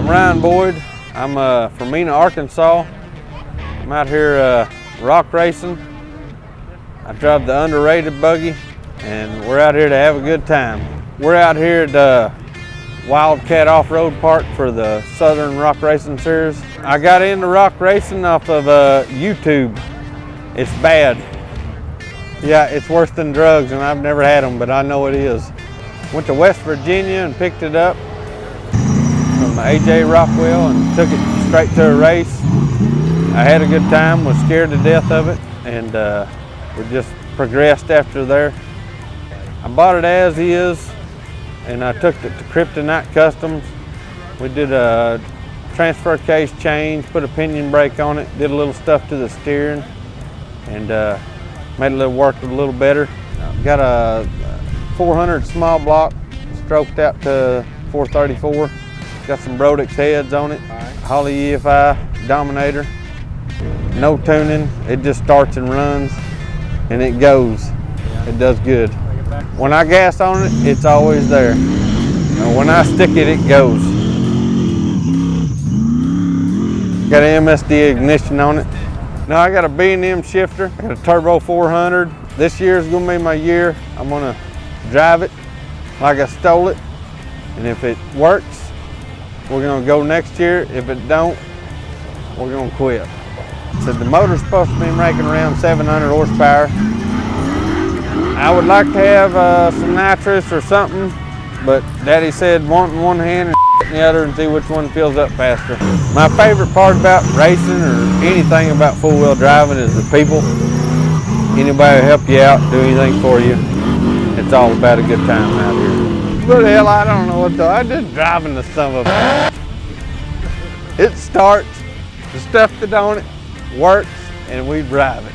I'm Ryan Boyd. I'm from Mena, Arkansas. I'm out here rock racing. I drive the underrated buggy, and we're out here to have a good time. We're out here at the Wildcat Off-Road Park for the Southern Rock Racing Series. I got into rock racing off of YouTube. It's bad. Yeah, it's worse than drugs, and I've never had them, but I know it is. Went to West Virginia and picked it up from AJ Rockwell and took it straight to a race. I had a good time, was scared to death of it, and we just progressed after there. I bought it as is, and I took it to Kryptonite Customs. We did a transfer case change, put a pinion brake on it, did a little stuff to the steering, and made it work a little better. Got a 400 small block, stroked out to 434. Got some Brodix heads on it, Holley EFI Dominator. No tuning, it just starts and runs, and it goes. It does good. When I gas on it, it's always there. And when I stick it, it goes. Got an MSD ignition on it. Now I got a B&M shifter, I got a Turbo 400. This year is gonna be my year. I'm gonna drive it like I stole it. And if it works, we're gonna go next year. If it don't, we're gonna quit. So the motor's supposed to be making around 700 horsepower. I would like to have some nitrous or something, but Daddy said want in one hand and in the other and see which one fills up faster. My favorite part about racing or anything about four-wheel driving is the people. Anybody will help you out, do anything for you. It's all about a good time out here. But hell, I don't know what I'm just driving the son of a. It starts, the stuff that's on it works, and we drive it.